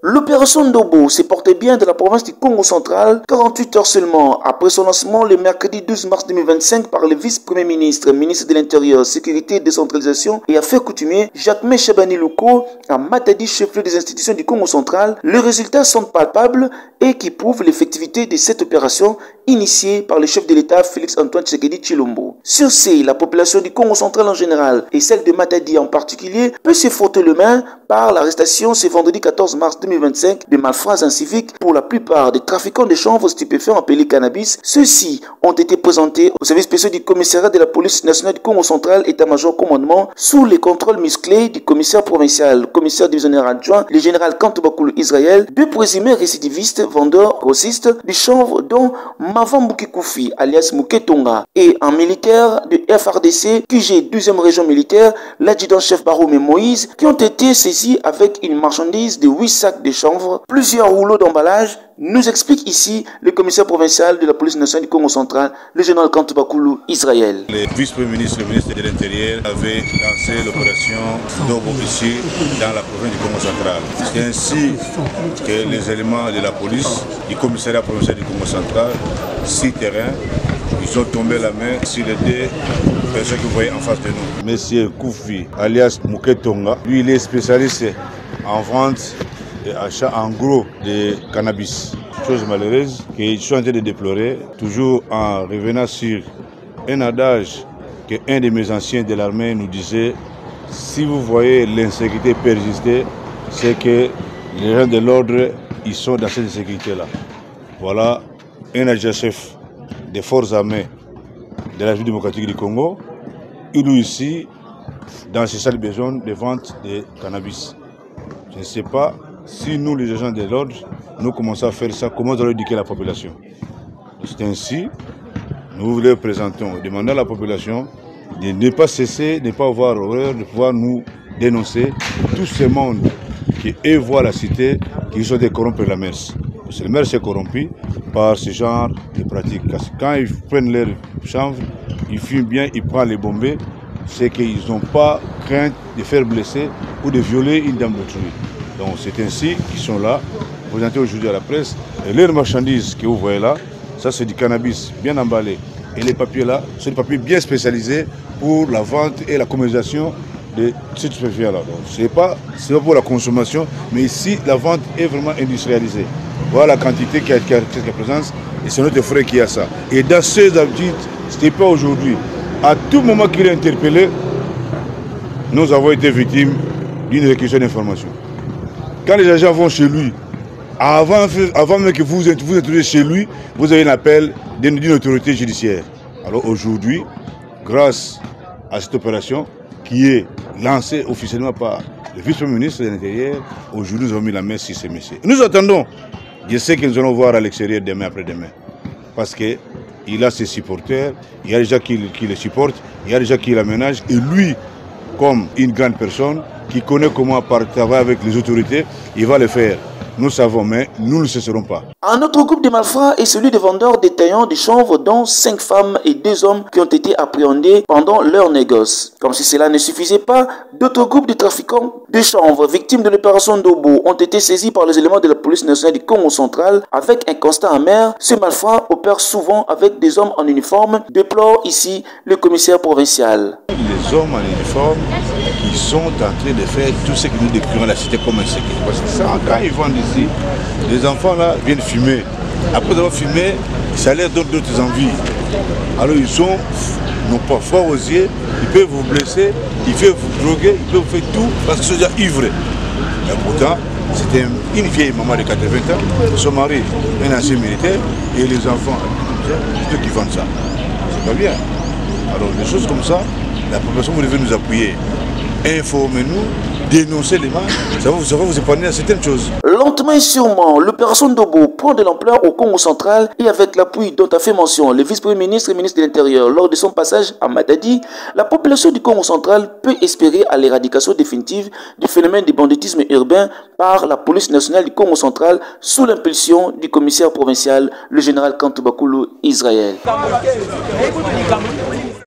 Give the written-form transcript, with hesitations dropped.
L'opération Ndobo s'est portée bien dans la province du Congo central, 48 heures seulement après son lancement le mercredi 12 mars 2025 par le vice-premier ministre, ministre de l'Intérieur, Sécurité, Décentralisation et Affaires coutumières, Jacquemain Chabani Louko, à Matadi, chef-lieu des institutions du Congo central. Les résultats sont palpables et qui prouvent l'effectivité de cette opération initiée par le chef de l'État Félix Antoine Tshisekedi Tshilombo. Sur ce, la population du Congo central en général et celle de Matadi en particulier peut se frotter les mains par l'arrestation ce vendredi 14 mars 2025 de malfrats inciviques, pour la plupart des trafiquants de chanvre stupéfiants appelés cannabis. Ceux-ci ont été présentés au service spécial du commissariat de la police nationale du Congo central, état-major commandement, sous les contrôles musclés du commissaire provincial, commissaire divisionnaire adjoint, le général Kantou Bakulu Israël, deux présumés récidivistes, vendeurs, grossistes du chanvre, dont Mavan Moukikoufi, alias Mouketonga, et un militaire de FRDC, QG 12e région militaire, l'adjudant-chef Baroumé Moïse, qui ont été saisis avec une marchandise de 8 sacs de chanvre, plusieurs rouleaux d'emballage, nous explique ici le commissaire provincial de la police nationale du Congo central, le général Kantou Bakulu Israël. Le vice-premier ministre, le ministre de l'Intérieur, avait lancé l'opération Ndobo ici dans la province du Congo central. C'est ainsi que les éléments de la police, du commissariat provincial du Congo central, 6 terrains, ils ont tombé la main sur les deux personnes que vous voyez en face de nous. Monsieur Koufi, alias Mouketonga, lui il est spécialiste en vente et achat en gros de cannabis. Chose malheureuse que je suis en train de déplorer, toujours en revenant sur un adage qu'un de mes anciens de l'armée nous disait: si vous voyez l'insécurité persister, c'est que les gens de l'ordre, ils sont dans cette insécurité-là. Voilà un adjudant-chef des forces armées de la République démocratique du Congo, il est ici dans ces salles besoin de vente de cannabis. Je ne sais pas si nous, les agents de l'ordre, nous commençons à faire ça, comment nous allons éduquer la population. C'est ainsi, nous vous le présentons, demandons à la population de ne pas cesser, de ne pas avoir horreur, de pouvoir nous dénoncer tout ce monde qui voit la cité, qui sont des corrompus de la MERS. Parce que le MERS est corrompu par ce genre de pratiques. Quand ils prennent leur chanvre, ils fument bien, ils prennent les bombées, c'est qu'ils n'ont pas crainte de faire blesser ou de violer une dame d'autrui. Donc c'est ainsi qu'ils sont là, présentés aujourd'hui à la presse. Et leurs marchandises que vous voyez là, ça c'est du cannabis bien emballé. Et les papiers là, c'est des papiers bien spécialisés pour la vente et la commercialisation de ces stupéfiants là. Ce n'est pas pour la consommation, mais ici la vente est vraiment industrialisée. Voilà la quantité qui a présence et c'est notre frère qui a ça. Et dans ces habitudes, ce n'était pas aujourd'hui. À tout moment qu'il est interpellé, nous avons été victimes d'une réquisition d'information. Quand les agents vont chez lui, avant même que vous introduisez chez lui, vous avez un appel d'une autorité judiciaire. Alors aujourd'hui, grâce à cette opération qui est lancée officiellement par le vice-premier ministre de l'Intérieur, aujourd'hui nous avons mis la main sur ces messieurs. Nous attendons. Je sais que nous allons voir à l'extérieur demain, après-demain. Parce qu'il a ses supporters, il y a des gens qui le supportent, il y a des gens qui l'aménagent. Et lui, comme une grande personne qui connaît comment travailler avec les autorités, il va le faire. Nous savons, mais nous ne cesserons pas. Un autre groupe de malfrats est celui des vendeurs détaillants de chanvre, dont 5 femmes et 2 hommes qui ont été appréhendés pendant leur négoce. Comme si cela ne suffisait pas, d'autres groupes de trafiquants de chanvre victimes de l'opération Ndobo ont été saisis par les éléments de la police nationale du Congo central. Avec un constat amer, ces malfrats opèrent souvent avec des hommes en uniforme, déplore ici le commissaire provincial. Les hommes en uniforme qui sont en train de faire tout ce que nous décrivons la cité comme insécurité. Parce que ça, quand ils vendent ici, les enfants là viennent fumer. Après avoir fumé, ça leur donne d'autres envies. Alors ils sont, non pas forts aux yeux, ils peuvent vous blesser, ils peuvent vous droguer, ils peuvent vous faire tout parce qu'ils sont déjà ivres. Mais pourtant, c'était une vieille maman de 80 ans, son mari, un ancien militaire, et les enfants, c'est eux qui vendent ça. C'est pas bien. Alors des choses comme ça, la population, vous devez nous appuyer. Informez-nous, dénoncez les mal, ça va vous épargner à certaines choses. Lentement et sûrement, l'opération Ndobo prend de l'ampleur au Congo central et avec l'appui dont a fait mention le vice-premier ministre et ministre de l'Intérieur lors de son passage à Matadi, la population du Congo central peut espérer à l'éradication définitive du phénomène du banditisme urbain par la police nationale du Congo central sous l'impulsion du commissaire provincial, le général Kantou Bakulu Israël.